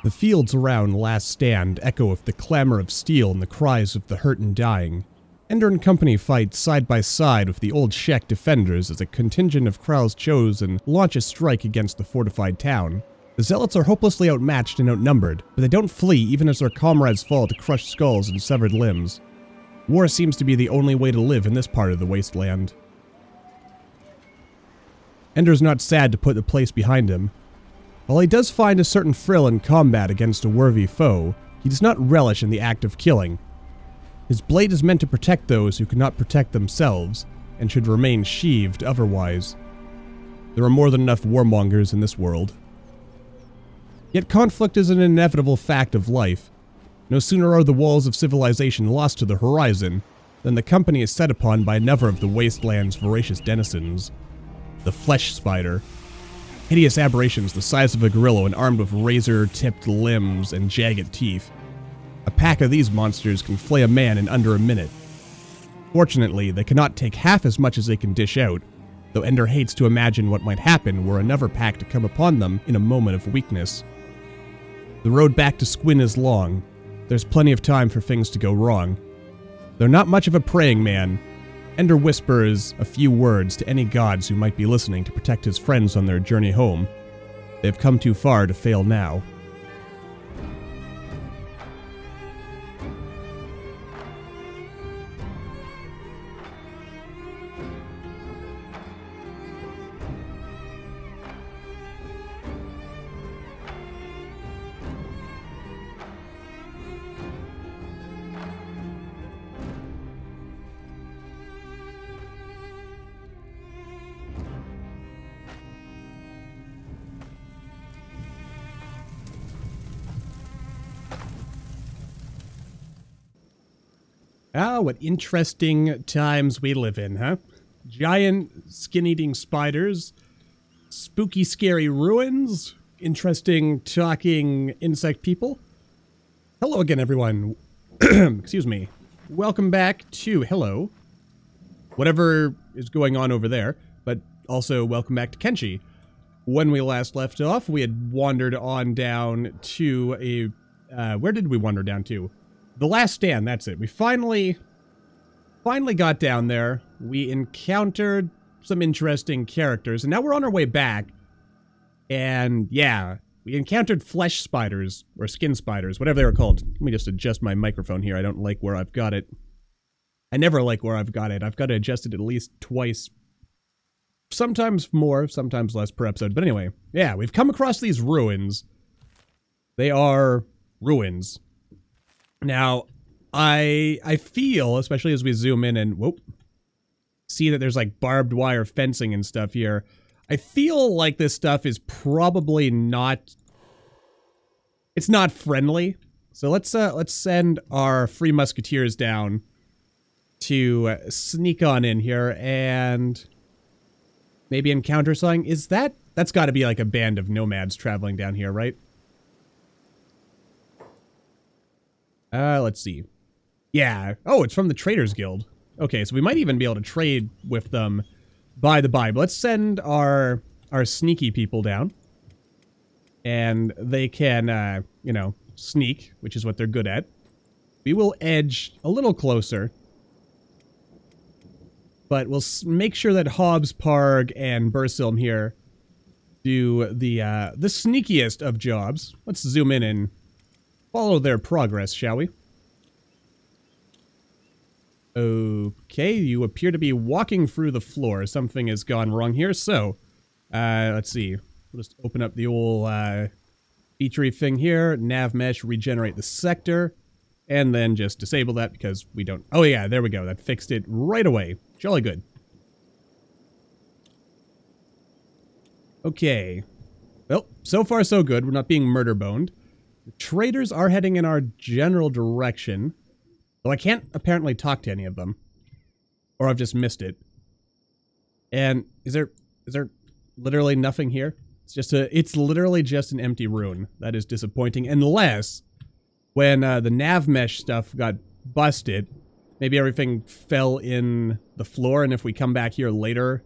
The fields around Last Stand echo with the clamor of steel and the cries of the hurt and dying. Ender and company fight side by side with the old Shek defenders as a contingent of Kral's chosen launch a strike against the fortified town. The Zealots are hopelessly outmatched and outnumbered, but they don't flee even as their comrades fall to crushed skulls and severed limbs. War seems to be the only way to live in this part of the wasteland. Ender's not sad to put the place behind him. While he does find a certain thrill in combat against a worthy foe, he does not relish in the act of killing. His blade is meant to protect those who cannot protect themselves, and should remain sheathed otherwise. There are more than enough warmongers in this world. Yet conflict is an inevitable fact of life. No sooner are the walls of civilization lost to the horizon, than the company is set upon by another of the wasteland's voracious denizens. The flesh spider. Hideous aberrations the size of a gorilla and armed with razor-tipped limbs and jagged teeth. A pack of these monsters can flay a man in under a minute. Fortunately, they cannot take half as much as they can dish out, though Ender hates to imagine what might happen were another pack to come upon them in a moment of weakness. The road back to Squin is long. There's plenty of time for things to go wrong. Though not much of a praying man, Ender whispers a few words to any gods who might be listening to protect his friends on their journey home. They've come too far to fail now. Ah, what interesting times we live in, huh? Giant, skin-eating spiders, spooky, scary ruins, interesting, talking insect people. Hello again, everyone. Excuse me. Welcome back to, hello, whatever is going on over there, but also welcome back to Kenshi. When we last left off, we had wandered on down to a, where did we wander down to? The Last Stand, that's it. We finally got down there. We encountered some interesting characters, and now we're on our way back. And yeah, we encountered flesh spiders, or skin spiders, whatever they were called. Let me just adjust my microphone here. I don't like where I've got it. I never like where I've got it. I've got to adjust it at least twice. Sometimes more, sometimes less per episode. But anyway, yeah, we've come across these ruins. They are ruins. Now, I feel, especially as we zoom in and, whoop, see that there's like barbed wire fencing and stuff here. I feel like this stuff is probably not, it's not friendly. So let's send our Free Musketeers down to sneak on in here and maybe encounter something. Is that's got to be like a band of nomads traveling down here, right? Let's see. Yeah. Oh, it's from the Traders Guild. Okay, so we might even be able to trade with them by the by. But let's send our sneaky people down. And they can, you know, sneak, which is what they're good at. We will edge a little closer. But we'll make sure that Hobbs, Parg, and Bursilm here do the sneakiest of jobs. Let's zoom in and follow their progress, shall we? Okay, you appear to be walking through the floor. Something has gone wrong here, so, let's see. We'll just open up the old, featurey thing here, nav mesh, regenerate the sector, and then just disable that because we don't... Oh yeah, there we go. That fixed it right away. Jolly good. Okay. Well, so far so good. We're not being murder-boned. The traders are heading in our general direction. Though I can't apparently talk to any of them. Or I've just missed it. And is there literally nothing here? It's literally just an empty ruin. That is disappointing. Unless when the nav mesh stuff got busted, maybe everything fell in the floor, and if we come back here later,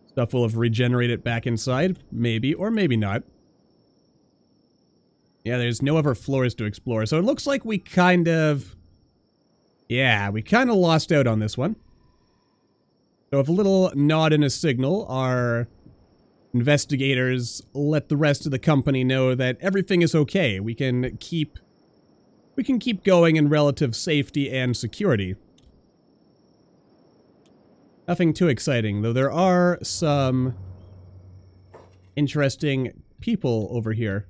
stuff will have regenerated back inside. Maybe, or maybe not. Yeah, there's no other floors to explore, so it looks like we kind of... Yeah, we kind of lost out on this one. So if a little nod and a signal, our investigators let the rest of the company know that everything is okay. We can keep going in relative safety and security. Nothing too exciting, though there are some interesting people over here.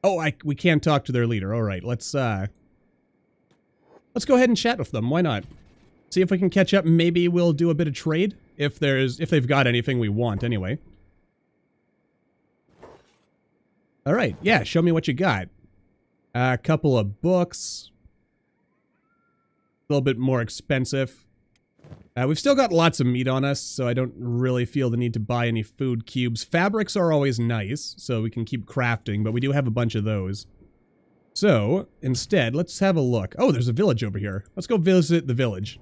Oh, we can't talk to their leader. All right, let's go ahead and chat with them. Why not? See if we can catch up. Maybe we'll do a bit of trade if they've got anything we want anyway. All right, yeah, show me what you got. A couple of books. A little bit more expensive. We've still got lots of meat on us, so I don't really feel the need to buy any food cubes. Fabrics are always nice, so we can keep crafting, but we do have a bunch of those. So, instead, let's have a look. Oh, there's a village over here. Let's go visit the village.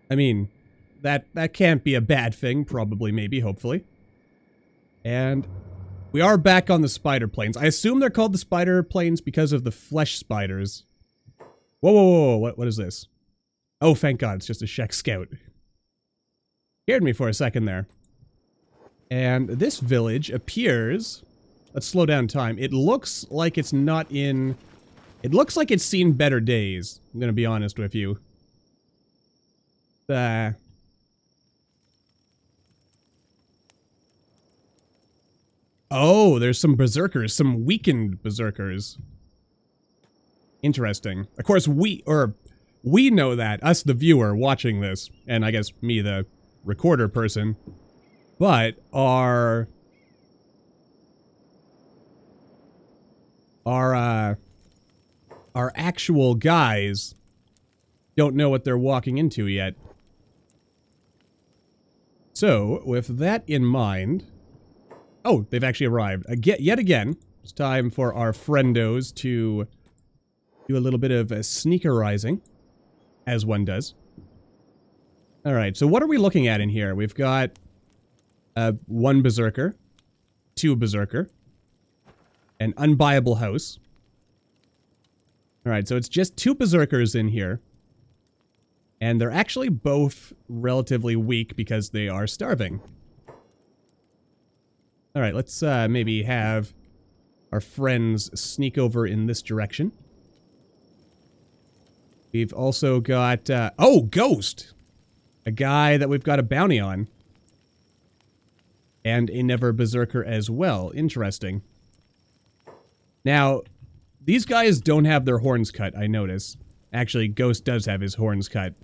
I mean, that can't be a bad thing, probably, maybe, hopefully. And we are back on the spider plains. I assume they're called the spider plains because of the flesh spiders. Whoa, whoa, whoa, whoa, what is this? Oh, thank God, it's just a Shek Scout. Scared me for a second there. And this village appears... Let's slow down time. It looks like it's not in... It looks like it's seen better days, I'm gonna be honest with you. Oh, there's some berserkers, some weakened berserkers. Interesting. Of course, we know that, us the viewer watching this, and I guess me the recorder person, but our actual guys don't know what they're walking into yet. So, with that in mind... Oh, they've actually arrived. Yet again, it's time for our friendos to do a little bit of sneakerizing, as one does. Alright, so what are we looking at in here? We've got one berserker, two berserker, an unbuyable house. Alright, so it's just two berserkers in here. And they're actually both relatively weak because they are starving. Alright, let's maybe have our friends sneak over in this direction. We've also got, oh, Ghost! A guy that we've got a bounty on. And a Never Berserker as well. Interesting. Now, these guys don't have their horns cut, I notice. Actually, Ghost does have his horns cut.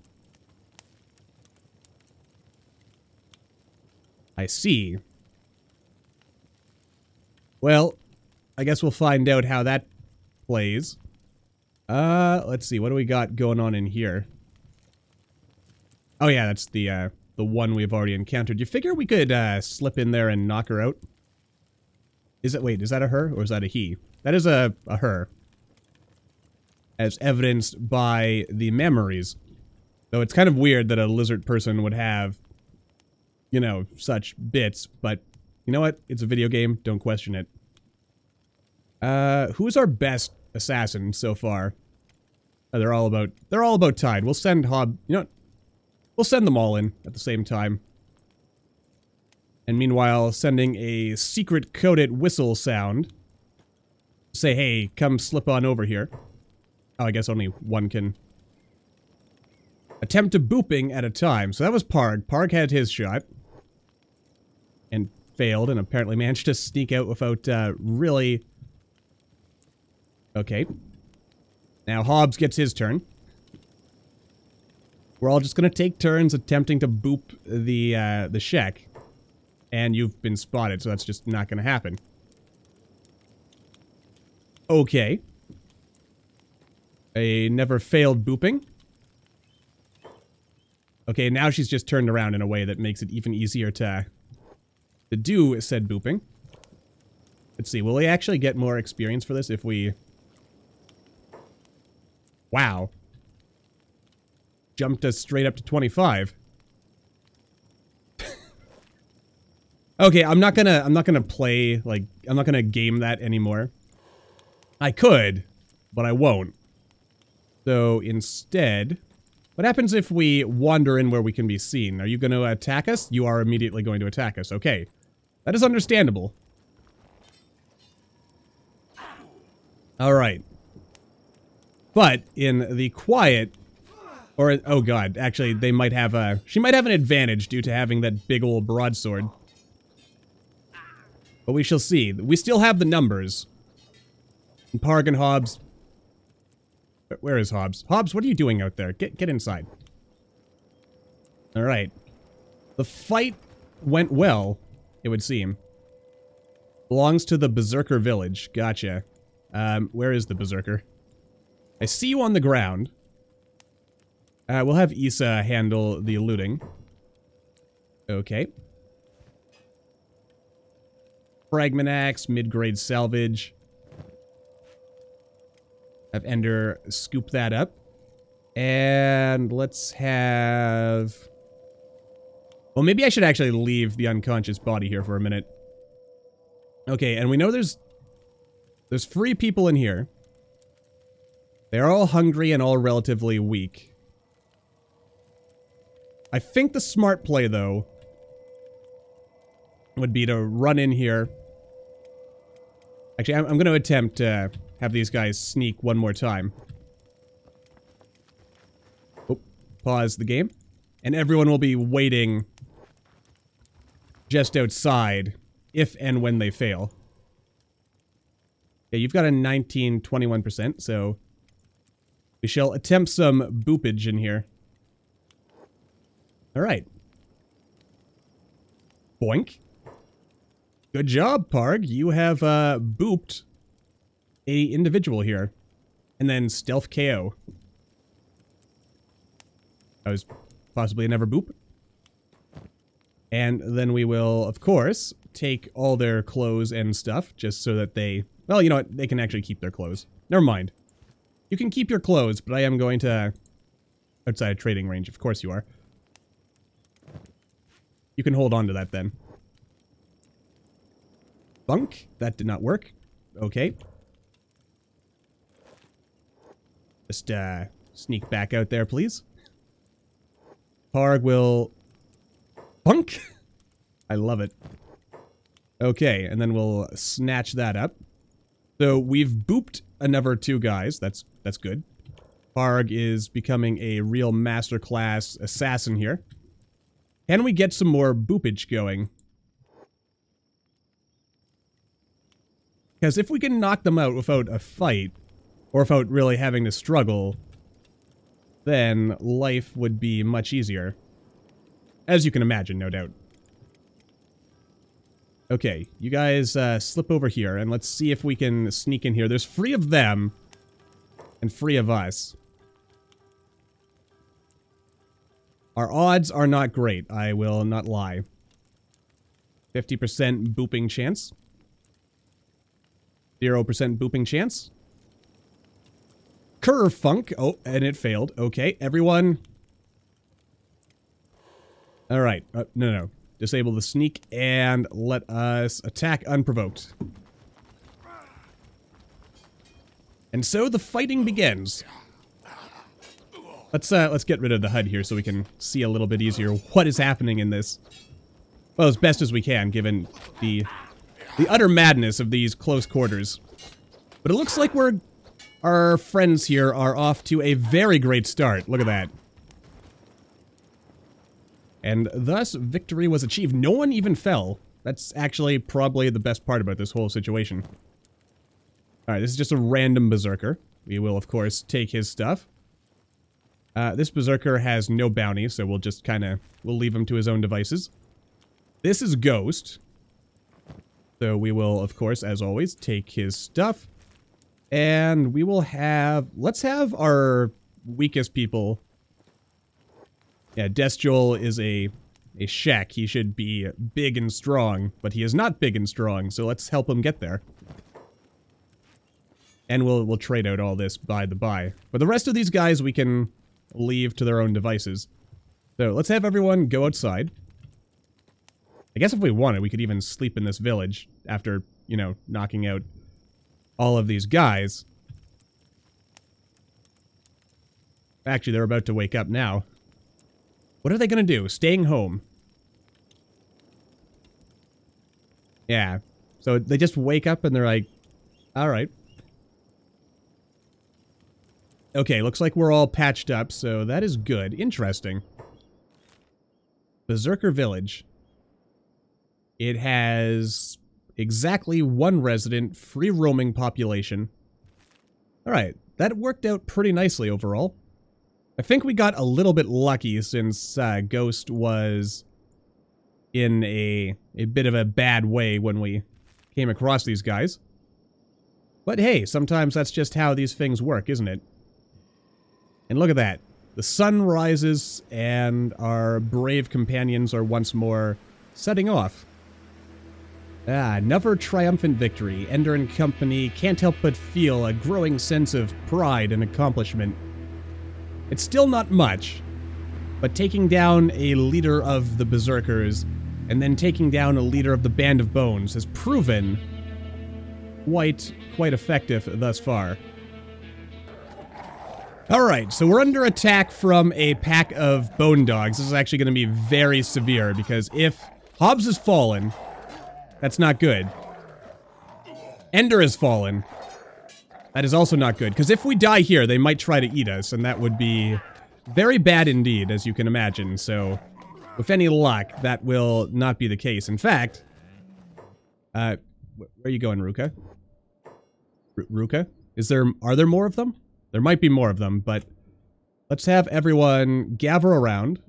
I see. Well, I guess we'll find out how that plays. Let's see, what do we got going on in here? Oh yeah, that's the one we've already encountered. You figure we could, slip in there and knock her out? Wait, is that a her, or is that a he? That is a her. As evidenced by the memories. Though it's kind of weird that a lizard person would have, you know, such bits, but you know what? It's a video game, don't question it. Who's our best assassin so far? Oh, they're all about tied. We'll send Hob, you know what? We'll send them all in at the same time. And meanwhile, sending a secret coded whistle sound. Say, hey, come slip on over here. Oh, I guess only one can attempt a booping at a time. So that was Parg. Parg had his shot. And failed, and apparently managed to sneak out without, really... Okay. Now Hobbs gets his turn. We're all just gonna take turns attempting to boop the Shek. And you've been spotted, so that's just not gonna happen. Okay. A never failed booping. Okay, now she's just turned around in a way that makes it even easier to do said booping. Let's see, will we actually get more experience for this if we... Wow. Jumped us straight up to 25. Okay, I'm not gonna play, like, I'm not gonna game that anymore. I could, but I won't. So instead, what happens if we wander in where we can be seen? Are you going to attack us? You are immediately going to attack us. Okay. That is understandable. Alright. But in the quiet, or, oh god, actually, they might have a, she might have an advantage due to having that big old broadsword. But we shall see. We still have the numbers. And Parg and Hobbs. Where is Hobbs? Hobbs, what are you doing out there? Get inside. Alright. The fight went well, it would seem. Belongs to the Berserker village. Gotcha. Where is the Berserker? I see you on the ground. We'll have Issa handle the looting. Okay. Fragment axe, mid-grade salvage. Have Ender scoop that up. And let's have... Well, maybe I should actually leave the unconscious body here for a minute. Okay, and we know there's free people in here. They're all hungry and all relatively weak. I think the smart play, though, would be to run in here. Actually, I'm going to attempt to have these guys sneak one more time. Oh, pause the game. And everyone will be waiting just outside if and when they fail. Okay, you've got a 21%, so we shall attempt some boopage in here. Alright. Boink. Good job, Parg. You have booped a individual here. And then stealth KO. That was possibly another boop. And then we will, of course, take all their clothes and stuff, just so that they... Well, you know what? They can actually keep their clothes. Never mind. You can keep your clothes, but I am going to... Outside trading range, of course you are. You can hold on to that, then. Bunk. That did not work. Okay. Just, sneak back out there, please. Parg will... Bunk! I love it. Okay, and then we'll snatch that up. So we've booped another 2 guys. That's good. Parg is becoming a real masterclass assassin here. Can we get some more boopage going? Because if we can knock them out without a fight, or without really having to struggle, then life would be much easier. As you can imagine, no doubt. Okay, you guys slip over here, and let's see if we can sneak in here. There's 3 of them, and 3 of us. Our odds are not great, I will not lie. 50% booping chance. 0% booping chance. Curve funk. Oh, and it failed. Okay, everyone. Alright. No. Disable the sneak and let us attack unprovoked. And so the fighting begins. Let's get rid of the HUD here so we can see a little bit easier what is happening in this. Well, as best as we can, given the utter madness of these close quarters. But it looks like our friends here are off to a very great start. Look at that. And thus, victory was achieved. No one even fell. That's actually probably the best part about this whole situation. Alright, this is just a random berserker. We will, of course, take his stuff. This berserker has no bounty, so we'll just we'll leave him to his own devices. This is Ghost. So we will, of course, as always, take his stuff. And we will have... Let's have our weakest people... Yeah, Destiol is a shack. He should be big and strong, but he is not big and strong, so let's help him get there. And we'll trade out all this by the by. But the rest of these guys we can leave to their own devices. So let's have everyone go outside. I guess if we wanted, we could even sleep in this village after, you know, knocking out all of these guys. Actually, they're about to wake up now. What are they going to do? Staying home. Yeah. So they just wake up and they're like, all right. Okay, looks like we're all patched up, so that is good. Interesting. Berserker Village. It has exactly one resident, free roaming population. Alright, that worked out pretty nicely overall. I think we got a little bit lucky since Ghost was in a bit of a bad way when we came across these guys. But hey, sometimes that's just how these things work, isn't it? And look at that. The sun rises, and our brave companions are once more setting off. Another triumphant victory. Ender and company can't help but feel a growing sense of pride and accomplishment. It's still not much, but taking down a leader of the Berserkers, and then taking down a leader of the Band of Bones has proven quite effective thus far. Alright, so we're under attack from a pack of bone dogs. This is actually going to be very severe, because if Hobbs has fallen, that's not good. Ender has fallen. That is also not good, because if we die here, they might try to eat us, and that would be very bad indeed, as you can imagine. So, with any luck, that will not be the case. In fact, where are you going, Ruka? Ruka? Are there more of them? There might be more of them, but let's have everyone gather around.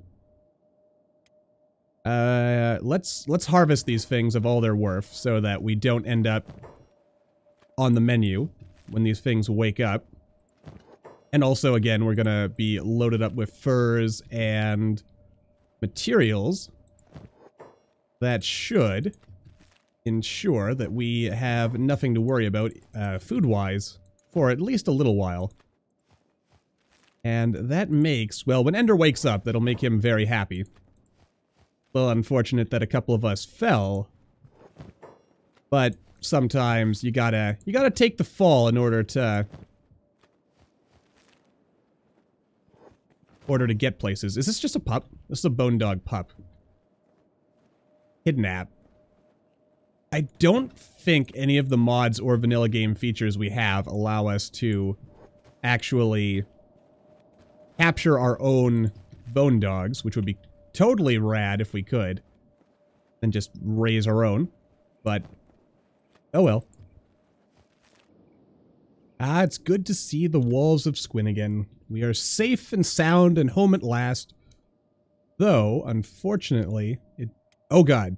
Let's harvest these things of all their worth so that we don't end up on the menu when these things wake up. And also, again, we're gonna be loaded up with furs and materials that should ensure that we have nothing to worry about food-wise for at least a little while. And that makes, well, when Ender wakes up, that'll make him very happy. Well, unfortunate that a couple of us fell, but sometimes you gotta take the fall in order to get places. Is this just a pup? This is a bone dog pup. Kidnap. I don't think any of the mods or vanilla game features we have allow us to actually capture our own bone dogs, which would be totally rad if we could. And just raise our own. But, oh well. It's good to see the walls of Squin again. We are safe and sound and home at last. Though, unfortunately, oh god.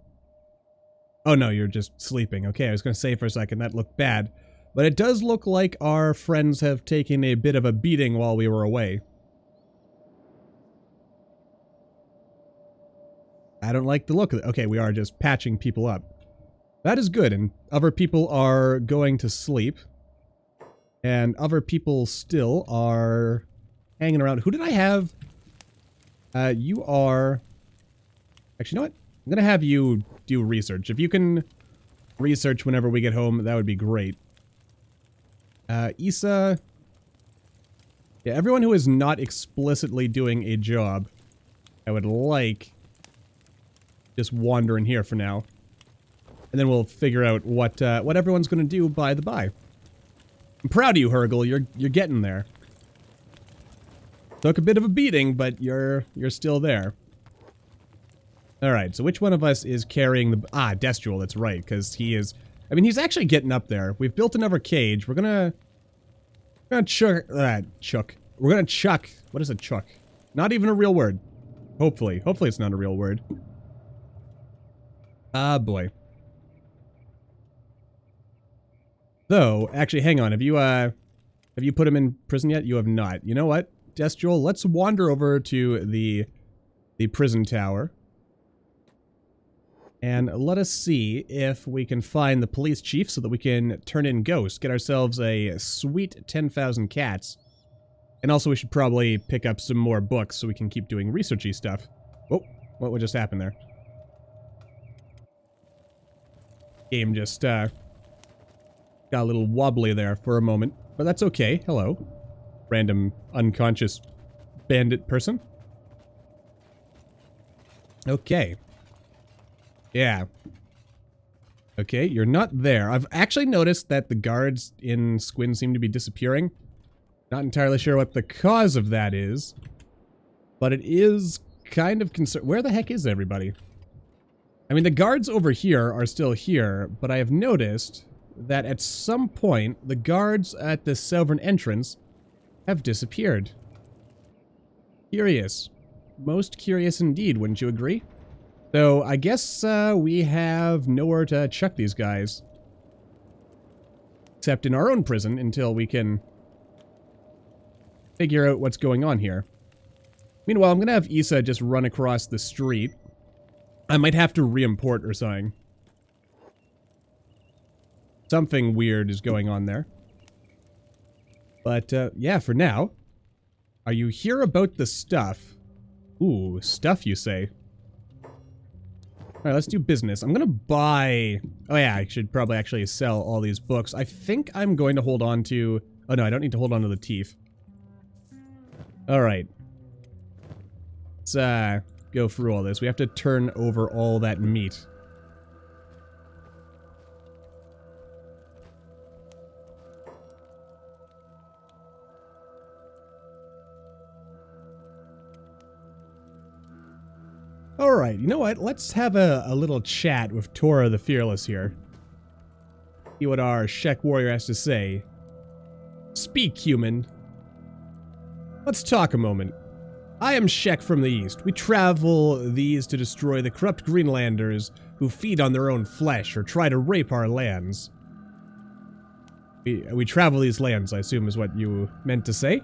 Oh no, you're just sleeping. Okay, I was going to say for a second that looked bad. But it does look like our friends have taken a bit of a beating while we were away. I don't like the look of it. Okay, we are just patching people up. That is good, and other people are going to sleep. And other people still are hanging around. Who did I have? You are... Actually, you know what? I'm going to have you do research. If you can research whenever we get home, that would be great. Issa... Yeah, everyone who is not explicitly doing a job, I would like... just wander in here for now. And then we'll figure out what everyone's going to do by the by. I'm proud of you, Hergel. You're getting there. Took a bit of a beating, but you're still there. Alright, so which one of us is carrying the... Destrel, that's right, because he is... I mean, he's actually getting up there. We've built another cage. We're gonna chuck... We're gonna chuck... What is a chuck? Not even a real word. Hopefully. Hopefully it's not a real word. Ah, boy. Though, actually, hang on. Have you put him in prison yet? You have not. You know what, Destrel? Let's wander over to the prison tower. And let us see if we can find the police chief so that we can turn in Ghost. Get ourselves a sweet 10,000 cats. And also we should probably pick up some more books so we can keep doing researchy stuff. Oh, what just happened there? Game just got a little wobbly there for a moment, but that's okay. Hello. Random unconscious bandit person. Okay. Yeah. Okay, you're not there. I've actually noticed that the guards in Squin seem to be disappearing. Not entirely sure what the cause of that is, but it is kind of concern. Where the heck is everybody? I mean, the guards over here are still here, but I have noticed that at some point, the guards at the southern entrance have disappeared. Curious. Most curious indeed, wouldn't you agree? So, I guess we have nowhere to chuck these guys. Except in our own prison until we can figure out what's going on here. Meanwhile, I'm going to have Issa just run across the street. I might have to re-import or something. Something weird is going on there. But, yeah, for now. Are you here about the stuff? Ooh, stuff you say. Alright, let's do business. I'm gonna buy... Oh yeah, I should probably actually sell all these books. I think I'm going to hold on to... Oh no, I don't need to hold on to the teeth. Alright. Let's, go through all this. We have to turn over all that meat. Alright, you know what? Let's have a little chat with Tora the Fearless here. See what our Shek warrior has to say. Speak, human. Let's talk a moment. I am Shek from the East. We travel these to destroy the corrupt Greenlanders who feed on their own flesh or try to rape our lands. We travel these lands, I assume is what you meant to say?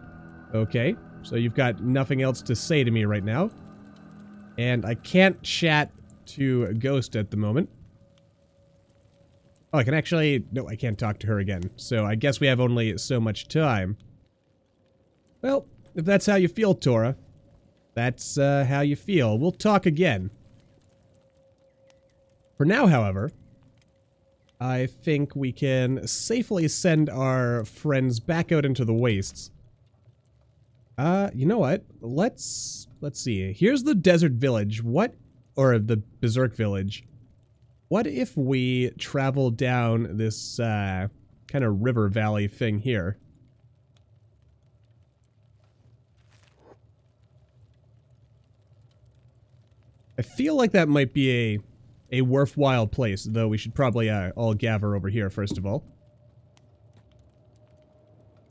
Okay, so you've got nothing else to say to me right now. And I can't chat to a ghost at the moment. Oh, I can actually... No, I can't talk to her again. So I guess we have only so much time. Well, if that's how you feel, Tora, that's how you feel. We'll talk again. For now, however, I think we can safely send our friends back out into the wastes. You know what? Let's see. Here's the desert village. Or the Berserk village. What if we travel down this, kind of river valley thing here? I feel like that might be a worthwhile place, though we should probably, all gather over here first of all.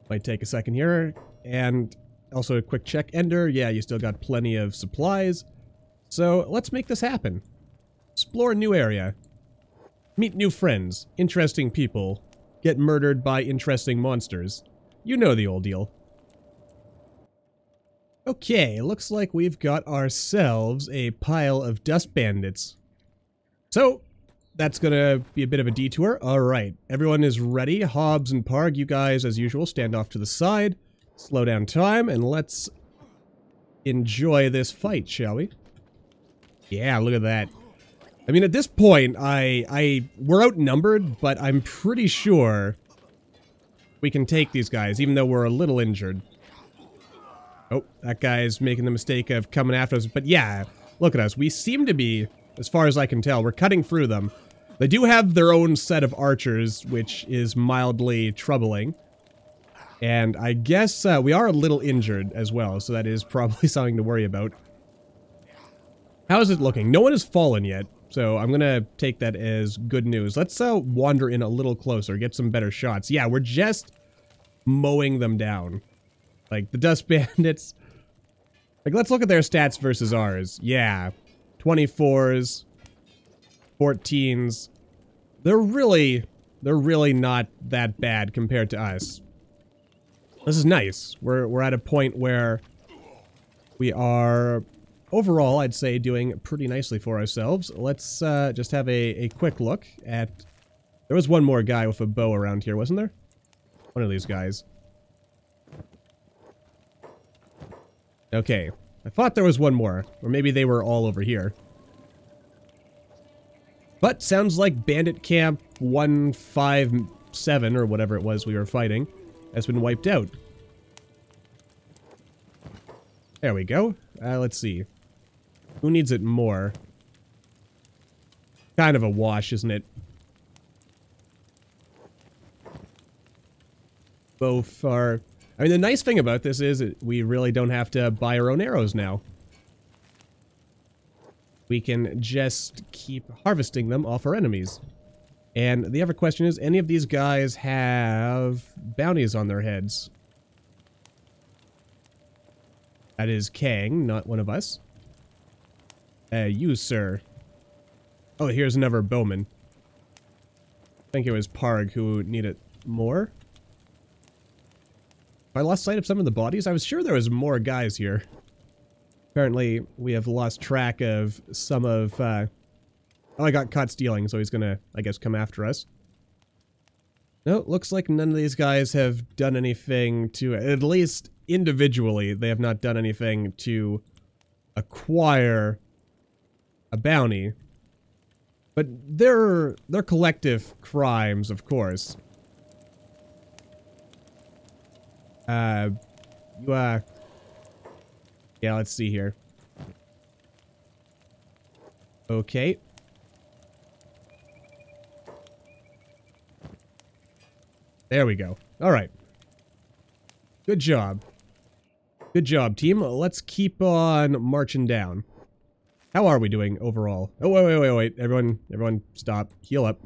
Might take a second here, and... Also, a quick check. Ender, yeah, you still got plenty of supplies. So, let's make this happen. Explore a new area. Meet new friends. Interesting people. Get murdered by interesting monsters. You know the old deal. Okay, looks like we've got ourselves a pile of dust bandits. So, that's gonna be a bit of a detour. Alright, everyone is ready. Hobbs and Parg, you guys, as usual, stand off to the side. Slow down time, and let's enjoy this fight, shall we? Yeah, look at that. I mean, at this point, we're outnumbered, but I'm pretty sure we can take these guys, even though we're a little injured. Oh, that guy's making the mistake of coming after us. But yeah, look at us. We seem to be, as far as I can tell, we're cutting through them. They do have their own set of archers, which is mildly troubling. And I guess we are a little injured as well, so that is probably something to worry about. How is it looking? No one has fallen yet, so I'm going to take that as good news. Let's wander in a little closer, get some better shots. Yeah, we're just mowing them down. Like, the Dust Bandits. Like, let's look at their stats versus ours. Yeah, 24s, 14s. They're really not that bad compared to us. This is nice. We're at a point where we are, overall, I'd say, doing pretty nicely for ourselves. Let's just have a quick look at... There was one more guy with a bow around here, wasn't there? One of these guys. Okay. I thought there was one more. Or maybe they were all over here. But sounds like Bandit Camp 157, or whatever it was we were fighting, has been wiped out. There we go. Let's see. Who needs it more? Kind of a wash, isn't it? Both are... I mean, the nice thing about this is we really don't have to buy our own arrows now. We can just keep harvesting them off our enemies. And the other question is, any of these guys have bounties on their heads? That is Kang, not one of us. You, sir. Oh, here's another bowman. I think it was Parg who needed more. I lost sight of some of the bodies. I was sure there was more guys here. Apparently, we have lost track of some of... Oh, I got caught stealing, so he's gonna, I guess, come after us. No, looks like none of these guys have done anything to... At least, individually, they have not done anything to acquire a bounty. But they're collective crimes, of course. Yeah, let's see here. Okay. There we go. Alright. Good job. Good job, team. Let's keep on marching down. How are we doing overall? Oh, wait. Everyone stop. Heal up.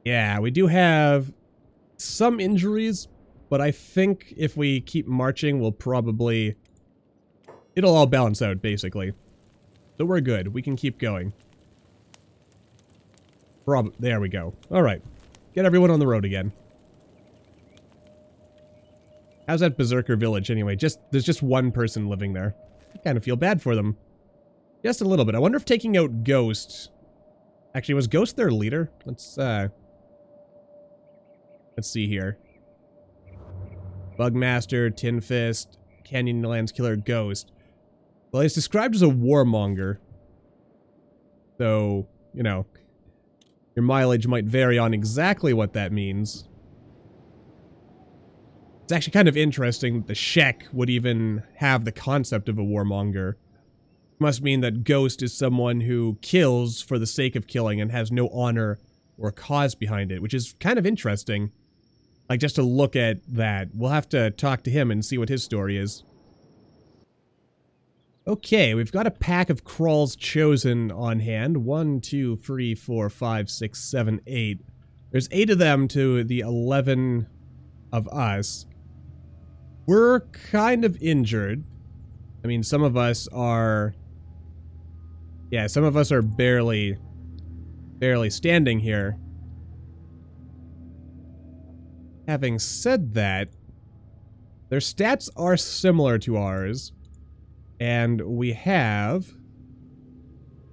Yeah, we do have some injuries, but I think if we keep marching, we'll probably... It'll all balance out, basically. So we're good. We can keep going. There we go. Alright. Get everyone on the road again. How's that Berserker village, anyway? There's just one person living there. I kind of feel bad for them. Just a little bit. I wonder if taking out Ghost... Actually, was Ghost their leader? Let's see here. Bugmaster, Tin Fist, Canyonlands Killer, Ghost. Well, he's described as a warmonger. So, you know, your mileage might vary on exactly what that means. It's actually kind of interesting that the Shek would even have the concept of a warmonger. Must mean that Ghost is someone who kills for the sake of killing and has no honor or cause behind it, which is kind of interesting. Like, just to look at that. We'll have to talk to him and see what his story is. Okay, we've got a pack of Crawls Chosen on hand. 1, 2, 3, 4, 5, 6, 7, 8. There's 8 of them to the 11 of us. We're kind of injured. I mean, some of us are... Yeah, some of us are barely standing here. Having said that, their stats are similar to ours. And we have...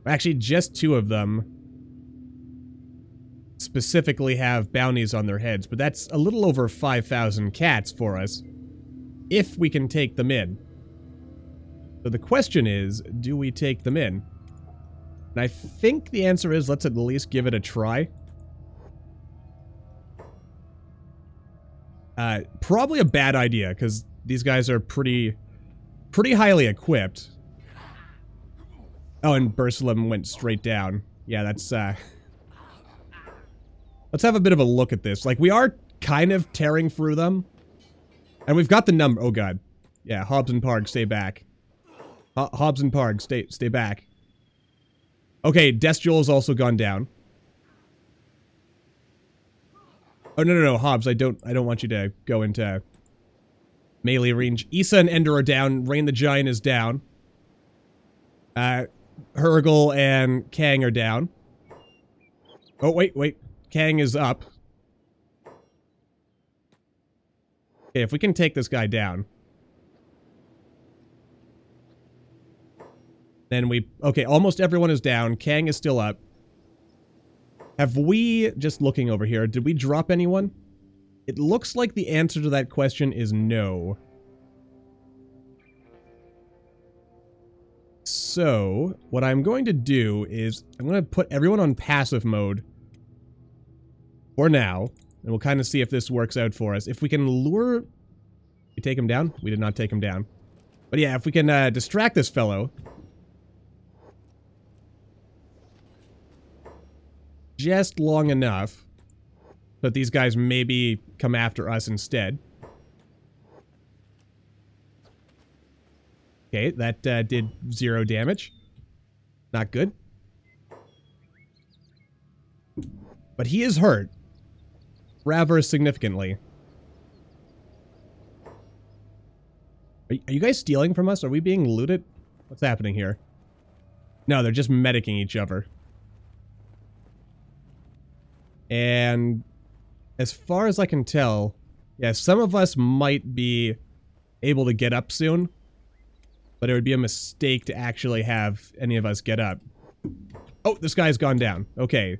Actually, just 2 of them specifically have bounties on their heads. But that's a little over 5,000 cats for us. If we can take them in. So the question is, do we take them in? And I think the answer is, let's at least give it a try. Probably a bad idea, because these guys are pretty highly equipped. Oh, and Bursalim went straight down. Yeah, that's, Let's have a bit of a look at this. Like, we are kind of tearing through them. And we've got the number. Oh, God. Yeah, Hobbs and Parg, stay back. Hobbs and Parg, stay back. Okay, Destial has also gone down. Oh, no, Hobbs, I don't want you to go into melee range. Issa and Ender are down. Rain the Giant is down. Hergel and Kang are down. Oh, wait. Kang is up. Okay, if we can take this guy down. Then we... Okay, almost everyone is down. Kang is still up. Have we... Just looking over here, did we drop anyone? It looks like the answer to that question is no. So, what I'm going to do is I'm going to put everyone on passive mode for now, and we'll kind of see if this works out for us. If we can lure... We take him down? We did not take him down. But yeah, if we can distract this fellow just long enough that these guys maybe come after us instead. Okay, that did 0 damage. Not good. But he is hurt. Rather significantly. Are you guys stealing from us? Are we being looted? What's happening here? No, they're just medicing each other. And as far as I can tell, yeah, some of us might be able to get up soon. But it would be a mistake to actually have any of us get up. Oh, this guy's gone down. Okay.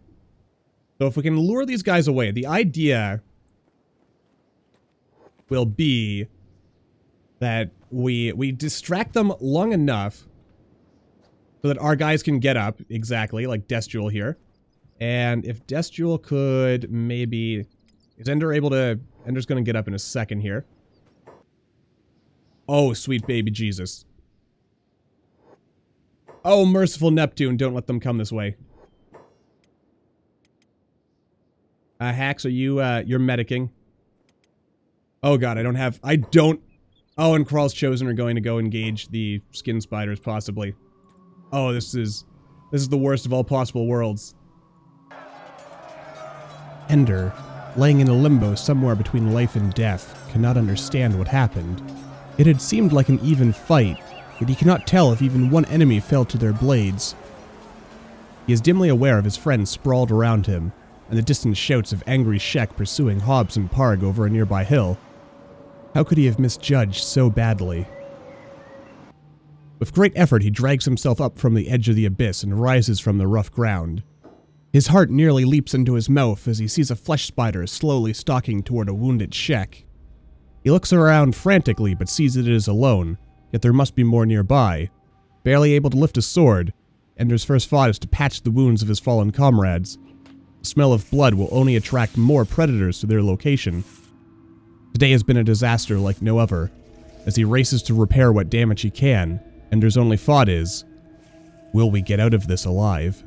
So if we can lure these guys away, the idea will be that we distract them long enough so that our guys can get up, exactly, like Destual here. And if Destual could maybe... Is Ender able to... Ender's gonna get up in a second here. Oh, sweet baby Jesus. Oh, merciful Neptune, don't let them come this way. Hax, are you, you're medicing? Oh god, I don't... Oh, and Kral's Chosen are going to go engage the skin spiders, possibly. Oh, this is the worst of all possible worlds. Ender, laying in a limbo somewhere between life and death, cannot understand what happened. It had seemed like an even fight, yet he cannot tell if even one enemy fell to their blades. He is dimly aware of his friends sprawled around him, and the distant shouts of angry Shek pursuing Hobbs and Parg over a nearby hill. How could he have misjudged so badly? With great effort he drags himself up from the edge of the abyss and rises from the rough ground. His heart nearly leaps into his mouth as he sees a flesh spider slowly stalking toward a wounded Shek. He looks around frantically but sees that it is alone, yet there must be more nearby. Barely able to lift a sword, Ender's first thought is to patch the wounds of his fallen comrades. The smell of blood will only attract more predators to their location. Today has been a disaster like no other. As he races to repair what damage he can, Ender's only thought is, will we get out of this alive?